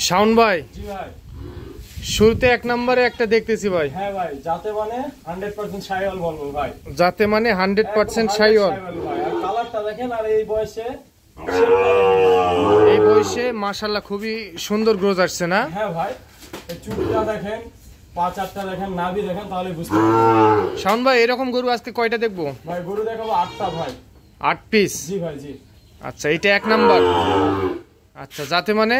শাওন ভাই, জি ভাই, শুরুতে এক নম্বরে একটা দেখতেছি ভাই। হ্যাঁ ভাই, যাতে মানে 100% শাইওয়াল বলবো ভাই। যাতে মানে 100% শাইওয়াল ভাই, আর কালারটা দেখেন, আর এই বয়সে মাশাআল্লাহ খুবই সুন্দর গ্রোথ আসছে না? হ্যাঁ ভাই, এই চুটটা দেখেন, পা চারটা দেখেন, নাভি দেখেন, তাহলে বুঝতে পারবেন। শাওন ভাই, এরকম গরু আজকে কয়টা দেখবো? ভাই গরু দেখাবো 8টা ভাই। 8 পিস? জি ভাই, জি। আচ্ছা, এটা এক নাম্বার। আচ্ছা, যাতে মানে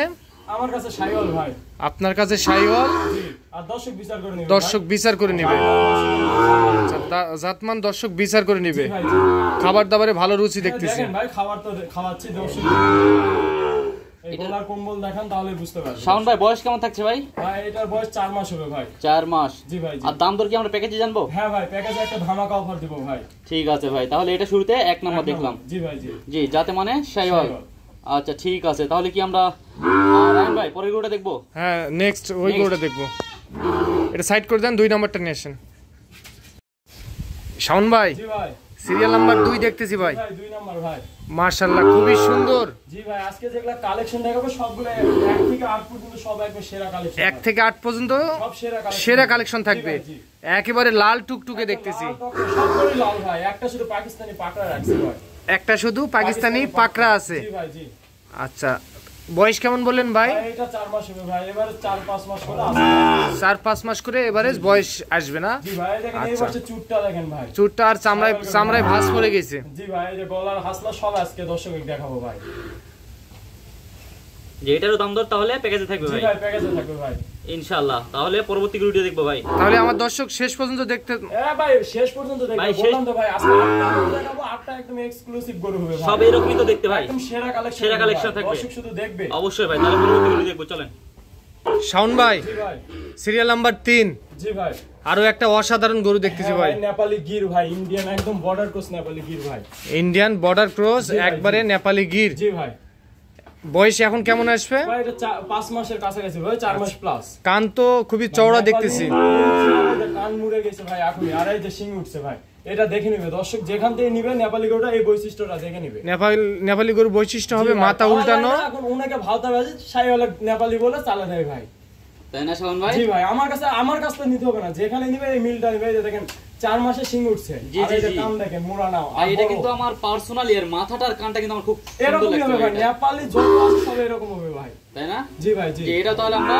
আমার কাছে শাইওয়াল ভাই। আপনার কাছে শাইওয়াল, জি। আর দর্শক বিচার করে নেবে। দর্শক বিচার করে নেবে। আচ্ছা, জাতমান দর্শক বিচার করে নেবে। ভাই, জি। খাবার দাবারে ভালো রুচি দেখতেছি। দেখেন ভাই, খাবার তো খাওয়াচ্ছি দর্শক। এই গলার কম্বল দেখেন, তাহলে বুঝতে পারবেন। শাওন ভাই, বয়স কেমন থাকছে ভাই? ভাই এটার বয়স 4 মাস হবে ভাই। 4 মাস? জি ভাই, জি। আর দাম দর কি আমরা প্যাকেজে জানবো? হ্যাঁ ভাই, প্যাকেজে একটা ধামাকা অফার দিব ভাই। ঠিক আছে ভাই, তাহলে এটা শুরুতে এক নাম্বার দেখলাম। জি ভাই, জি। জি, যাতে মানে শাইওয়াল। আচ্ছা ঠিক আছে, তাহলে কি আমরা রায়ন ভাই পরের গরুটা দেখবো? হ্যাঁ, নেক্সট ওই গরুটা দেখবো। এটা সাইড করে দেন, 2 নাম্বারটা নিয়ে আসেন। শাওন ভাই, জি ভাই, সিরিয়াল নাম্বার 2 দেখতেছি ভাই। ভাই 2 নাম্বার ভাই। মাশাআল্লাহ খুবই সুন্দর। জি ভাই, আজকে যেগুলা কালেকশন দেখাবো সবগুলো 1 থেকে 8 পর্যন্ত সব একবার সেরা কালেকশন। 1 থেকে 8 পর্যন্ত সব সেরা কালেকশন থাকবে। একেবারে লাল টুকটুকে দেখতেছি। সবগুলোই লাল ভাই, একটা শুধু পাকিস্তানি পাকড়া রাখছি ভাই। একটা শুধু পাকিস্তানি পাকড়া আছে। জি ভাই, জি। আচ্ছা, বয়স কেমন বললেন ভাই? ভাই এটা 4 মাস হবে ভাই, এবারে 4-5 মাস করে আসবে। 4-5 মাস করে এভারেজ বয়স আসবে না? জি ভাই, দেখেন এই বছর চুটটা দেখেন ভাই। চুটটা আর চামড়ায় ভাঁজ পড়ে গেছে। জি ভাই, এই যে গলার হাসলা সব আজকে দর্শকদের দেখাবো ভাই। যে এটারও দাম দর তাহলে প্যাকেজে থাকবে জি ভাই? ভাই, প্যাকেজে থাকবে ভাই ইনশাআল্লাহ। তাহলে পরবর্তী ভিডিও দেখবো ভাই। তাহলে আমার দর্শক শেষ পর্যন্ত দেখতে। হ্যাঁ ভাই, শেষ পর্যন্ত দেখবো। ভাই, বললাম তো ভাই, আজকে 8টা গরু দেখাবো, 8টা একদম এক্সক্লুসিভ গরু হবে ভাই। সব এরকমই তো দেখতে ভাই, একদম সেরা সেরা কালেকশন কালেকশন থাকবে। দর্শক শুধু দেখবে। অবশ্যই ভাই, তাহলে পরবর্তী ভিডিও দেখবো, চলেন। শাওন ভাই, জি ভাই, সিরিয়াল নাম্বার 3। জি ভাই। আরো একটা অসাধারণ গরু দেখতেছি ভাই। নেপালি গির ভাই, ইন্ডিয়ান একদম বর্ডার ক্রস নেপালি গির ভাই। ইন্ডিয়ান বর্ডার ক্রস, জি ভাই, একবারে জি। নেপালি গির। জি ভাই। বয়স এখন কেমন আসবে? ভাই এটা 5 মাসের কাছাকাছি ভাই, 4 মাস প্লাস। কান তো খুবই চওড়া দেখতেছি। কান মুড়ে গেছে ভাই এখনই, আর এই যে শিং উঠছে ভাই। এটা দেখে নিবে দর্শক, যেখান থেকে নিবে নেপালি গরুটা এই বৈশিষ্ট্যটা দেখে নিবে। নেপালি গরুর বৈশিষ্ট্য হবে মাথা উল্টানো। এখন ওনাকে ভালতা বাজে শাইওয়ালা নেপালি বলে চালা দেয় ভাই। তাই না শাওন ভাই? জি ভাই, আমার কাছে তো নিতে হবে না, যেখানে নিবে এই মিলটা নিবে। এই যে দেখেন 4 মাসে শিং উঠছে, জি, আর এই যে জি, জি। কান দেখেন মোড়া নাও। ভাই এটা কিন্তু আমার পার্সোনালি, এর মাথাটার কানটা কিন্তু আমার খুব সুন্দর এরকমই হবে লাগছে ভাই, ভাই। নেপালি যত আছে সব এরকম হবে ভাই। তাই না? জি ভাই, জি। যে এটা তাহলে আমরা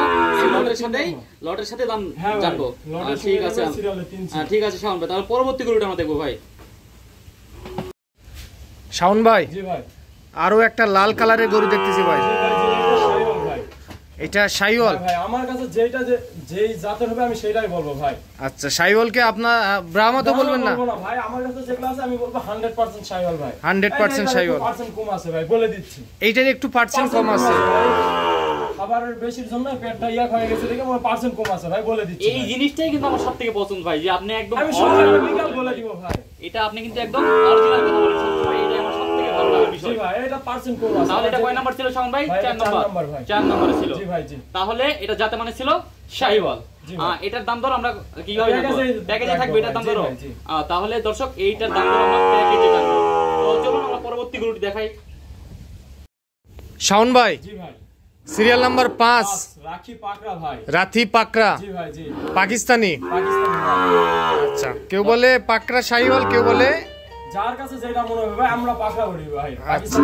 লটের সাথে দাম হ্যাঁ ভাই, জানবো। লটের ঠিক সঙ্গে আছে, নেবে, সিরিয়ালে 3 ছিল। ঠিক আছে শাওন ভাই, তাহলে পরবর্তী গরুটা আমরা দেখবো ভাই। শাওন ভাই, জি ভাই, আরো একটা লাল কালারের গরু দেখতেছি ভাই। জি ভাই, জি, এটা শাইওয়াল ভাই। এটা শাইওয়াল? ভাই আমার কাছে যেই জাতের হবে আমি সেটাই বলবো ভাই। আচ্ছা, শাইওয়ালকে আপনার ব্রাহ্মা তো বলবেন না? ভাই আমার কাছে যেগুলো আছে আমি বলবো 100% শাইওয়াল ভাই। 100% শাইওয়াল। 1% কম আছে ভাই, বলে দিচ্ছি। এইটার একটু পার্সেন্ট কম আছে। খাবারের বেশির জন্য পেটটা হয়ে গেছে দেখে আমার পার্সেন্ট কম আছে ভাই, বলে দিচ্ছি। এই জিনিসটাই কিন্তু আমার সবথেকে পছন্দ ভাই, যে আপনি একদম আমি সবটা বলে দিব ভাই। এটা আপনি কিন্তু একদম অরিজিনাল কথা বলেছেন ভাই, এটা আমার সবথেকে ভালো লাগার জি বিষয়। ভাই, এটা পার্সেন্ট কম আছে। তাহলে এটা কয় নাম্বার ছিল শাওন ভাই? 4 নাম্বার ভাই। 4 নাম্বারে ছিল। জি ভাই, জি। তাহলে এটা যাতে মানে ছিল শাইওয়াল। জি ভাই। এটার দাম দর আমরা কিভাবে জানবো? প্যাকেজে থাকবে এটার দাম দর। জি ভাই, জি। তাহলে দর্শক এইটার দাম দর আমরা প্যাকেজে জানবো। তো চলুন আমরা পরবর্তী গরুটি দেখাই। শাওন ভাই, জি ভাই, সিরিয়াল নাম্বার 5। রাখি পাকড়া ভাই। রাথি পাকড়া, জি ভাই, জি। পাকিস্তানি। পাকিস্তানি ভাই। আচ্ছা, কেউ বলে পাকড়া শাইওয়াল, কেউ বলে যার কাছে যেটা মনে হবে ভাই, আমরা পাকড়া বলি ভাই। আচ্ছা,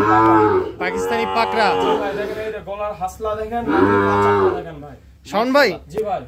পাকিস্তানি পাকড়া। জি ভাই, দেখেন এই যে গলার হাসলা দেখেন, নাকের পাঁচাটা দেখেন ভাই। শাওন ভাই, জি ভাই,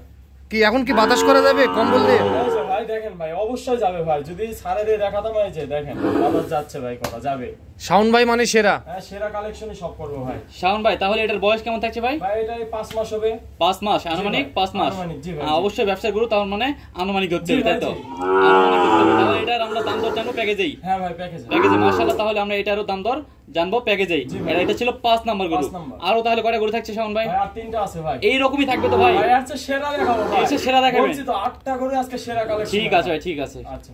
কি এখন কি বাতাস করা যাবে কম্বল দিয়ে? এই যে ভাই দেখেন ভাই, অবশ্যই যাবে ভাই। যদি সারে দিয়ে দেখাতাম, এই যে দেখেন আবার যাচ্ছে ভাই, কথা যাবে। শাওন ভাই মানে সেরা। হ্যাঁ, সেরা কালেকশনই সব করবো ভাই। শাওন ভাই, তাহলে এটার বয়স কেমন থাকছে ভাই? ভাই এটা 5 মাস হবে। 5 মাস আনুমানিক? 5 মাস আনুমানিক, জি ভাই। অবশ্যই ব্যবসার গরু, তার মানে আনুমানিক হচ্ছে, জি ভাই, তাই তো? জি। আনুমানিক হচ্ছে। তাহলে এটার আমরা দাম দর জানবো প্যাকেজেই? হ্যাঁ ভাই, প্যাকেজ। মাশাআল্লাহ, তাহলে আমরা এটারও দাম দর জানবো প্যাকেজেই। জি ভাই। এটা ছিল 5 নাম্বার গরু। 5 নাম্বার। আরো তাহলে কয়টা গরু থাকছে শাওন ভাই? ভাই আর 3টা আছে ভাই। এই রকমই থাকবে তো ভাই? ভাই আজকে সেরা দেখাবো ভাই। আজকে সেরা দেখাবেন? বলছি তো 8টা করে আজকে সেরা কালেকশন। ঠিক আছে ভাই, ঠিক আছে। আচ্ছা,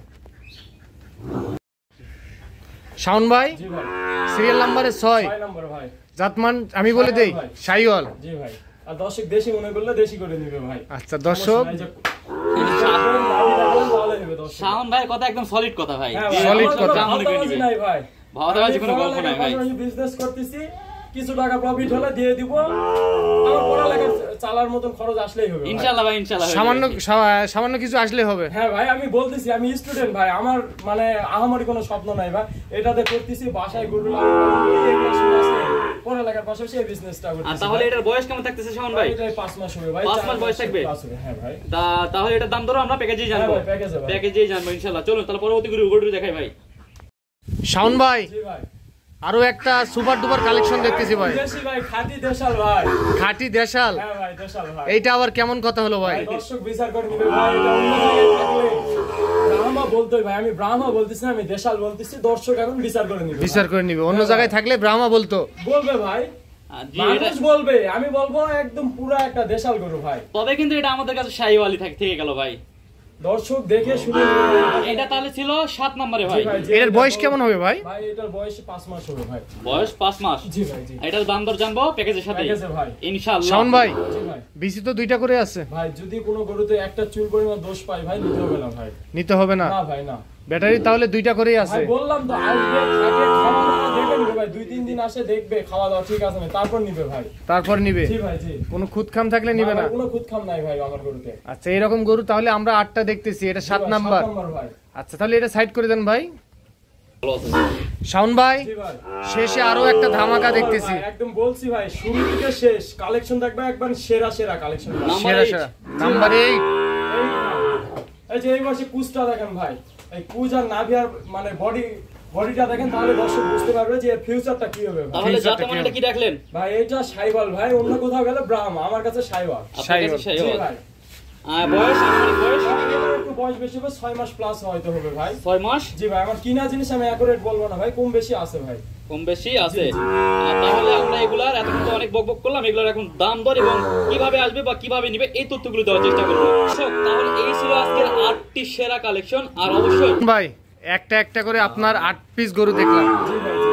শাওন ভাই, জি ভাই, সিরিয়াল নাম্বারে 6। 6 নাম্বার ভাই। জাতমান আমি বলে দেই, শাইওয়াল ভাই। শাইওয়াল। জি ভাই, আর দর্শক দেশি মনে করলে দেশি করে নিবে ভাই। আচ্ছা দর্শক, শাওন ভাই কথা একদম সলিড কথা ভাই, সলিড কথা। মনে করে নিবে নাই ভাই, ভালো আছে, কোনো গল্প নাই ভাই। বিজনেস করতেছি, কিছু টাকা প্রফিট হলে দিয়ে দিব, আমার পড়ালেখা চালার মতন খরচ আসলেই হবে ভাই। ইনশাআল্লাহ ভাই, ইনশাআল্লাহ হয়ে সামান্য যাবে। সামান্য কিছু আসলে হবে। হ্যাঁ ভাই, আমি বলতেছি আমি স্টুডেন্ট ভাই, আমার মানে আহামরি কোনো স্বপ্ন নাই ভাই, এটাতে করতেছি বাসায় গরু লালন পালন করি, এগুলো শুনে আসে, পড়ালেখার পাশাপাশি এই বিজনেসটা আর করতেছি। তাহলে এটার বয়স কেমন থাকতেছে শাওন ভাই? এটাই 5 মাস হবে ভাই, 5 মাস বয়স থাকবে? হ্যাঁ ভাই। তাহলে এটার দাম ধরো আমরা প্যাকেজেই জানবো। হ্যাঁ ভাই, প্যাকেজে ভাই। প্যাকেজেই জানবো ইনশাআল্লাহ। চলুন তাহলে পরবর্তী গরু দেখাই ভাই। শাওন ভাই, জি ভাই। আরো একটা সুপার ডুপার কালেকশন দেখতেছি ভাই। দেশি ভাই, খাঁটি দেশাল ভাই। খাঁটি দেশাল। হ্যাঁ ভাই, দেশাল ভাই। এইটা আবার কেমন কথা হলো ভাই? ভাই, দর্শক বিচার করে নিবে ভাই, এটা অন্য জায়গায় থাকলে ব্রাহ্মা বলতোই ভাই, আমি ব্রাহ্মা বলতেছি না, আমি দেশাল বলতেছি, দর্শক এখন বিচার করে নিবে। বিচার করে নিবে। অন্য জায়গায় থাকলে ব্রাহ্মা বলতো। বলবে ভাই, জি, এটা মানুষ বলবে, আমি বলবো একদম পুরা একটা দেশাল গরু ভাই। তবে কিন্তু এটা আমাদের কাছে শাহিওয়ালি থেকে গেল ভাই। দর্শক দেখে শুনে নিবে ভাই। এটা তাহলে ছিল 7 নম্বরে জি ভাই। ভাই, জি, এটার বয়স কেমন হবে ভাই? ভাই এটার বয়স 5 মাস হবে ভাই। বয়স 5 মাস। জি ভাই, জি। এটার দাম দর জানবো প্যাকেজের সাথে প্যাকেজে ভাই। ইনশাআল্লাহ। শাওন ভাই, জি ভাই। বিসি তো দুইটা করে আছে। ভাই যদি কোনো গরুতে একটা চুল পরিমাণ দোষ পাই ভাই, নিতে হবে না ভাই। নিতে হবে না? না ভাই, না। ব্যাটারি তাহলে দুইটা করেই আছে। ভাই বললাম তো, আসবে, থাকে, খাওয়া দাওয়া দেখে নিবে ভাই, 2-3 দিন আসে দেখবে খাওয়া দাওয়া ঠিক আছে না, তারপর নিবে ভাই। তারপর নিবে? জি ভাই, জি। কোনো খুদখাম থাকলে নিবে না? ভাই, কোনো খুঁতখাম নাই ভাই আমার গরুতে। আচ্ছা, এরকম গরু তাহলে আমরা 8টা দেখতেছি, এটা 7 নাম্বার। 7 নাম্বার ভাই। আচ্ছা, তাহলে এটা সাইড করে দেন ভাই। ভালো আছে। শাওন ভাই, জি ভাই। শেষে আরো একটা ধামাকা দেখতেছি। ভাই, একদম বলছি ভাই, শুরু থেকে শেষ কালেকশন দেখবে, একবার সেরা সেরা কালেকশন। সেরা সেরা নাম্বার 8। এই যে এই মাসে কুচটা দেখেন ভাই, এই কুচ আর নাভি আর মানে বডিটা দেখেন, তাহলে দর্শক বুঝতে পারবে যে এর ফিউচারটা কি হবে ভাই। তাহলে জাতে মানেটা কি রাখলেন? ভাই এটা শাইওয়াল ভাই, অন্য কোথাও গেলে ব্রাহ্মা, আমার কাছে শাইওয়াল। আপনার কাছে জি শাহিওয়াল। ভাই। বয়স আনুমানিক বয়স এটার একটু বয়স বেশি হবে, 6 মাস প্লাস হয়তো হবে ভাই। 6 মাস। জি ভাই, আমার কিনা জিনিস আমি অ্যাকুরেট বলবো না ভাই, কম বেশি আছে ভাই। কম বেশি আছে। তাহলে আমরা এগুলার এতক্ষণ তো অনেক বকবক করলাম, এগুলার এখন দাম দর এবং কিভাবে আসবে বা কিভাবে নিবে এই তথ্যগুলো দেওয়ার চেষ্টা করব। দর্শক, তাহলে এই ছিল আজকের 8টি সেরা কালেকশন। আর অবশ্যই ভাই, একটা একটা করে আপনার 8 পিস গরু দেখলাম। জি ভাই, জি।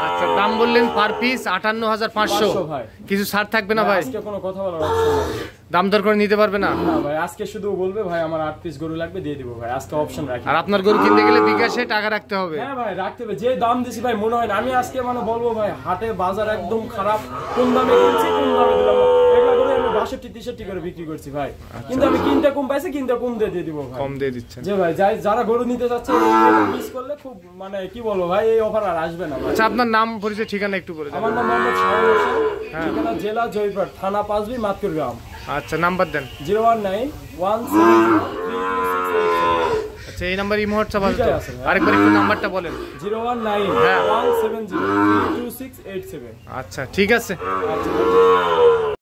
আচ্ছা, দাম বললেন পার পিস 58,500। 500 ভাই। কিছু ছাড় থাকবে না ভাই? আজকে কোনো কথা বলার অপশন নাই। দাম দর করে নিতে পারবে না? না ভাই, আজকে শুধু বলবে ভাই আমার 8 পিস গরু লাগবে, দিয়ে দিব ভাই, আজকে অপশন রাখি। আর আপনার গরু কিনতে গেলে বিকাশে টাকা রাখতে হবে। হ্যাঁ ভাই, রাখতে হবে। যে দাম দিছি ভাই, মনে হয় না আমি আজকে মানে বলবো ভাই, হাটে বাজার একদম খারাপ, কোন দামে কিনছি কোন দামে দিলাম, এগুলা করে আমি 62-63 করে বিক্রি করছি ভাই। কিন্তু আমি কিনতে কম পাইছি, কিনতে কম দিয়ে দিব ভাই। কম দিয়ে দিচ্ছেন। যে ভাই, যারা গরু নিতে যাচ্ছে মিস করলে খুব মানে কি বলবো ভাই, এই অফার আর আসবে না ভাই। আচ্ছা, আপনার নাম পরিচয় ঠিকানা একটু বলে দেন। আমার নাম মোহাম্মদ শাওন হোসেন, ঠিকানা জেলা জয়পুরহাট, থানা পাঁচবি, মাতকুর গ্রাম। আচ্ছা, নাম্বার দেন। 019-170-32687। আচ্ছা, এই নাম্বার ইমো হোয়াটসঅ্যাপ আছে তো? দুইটাই আছে ভাই। আরেকবার একটু নাম্বারটা বলেন। 019-170-32687। আচ্ছা, ঠিক আছে। আচ্ছা।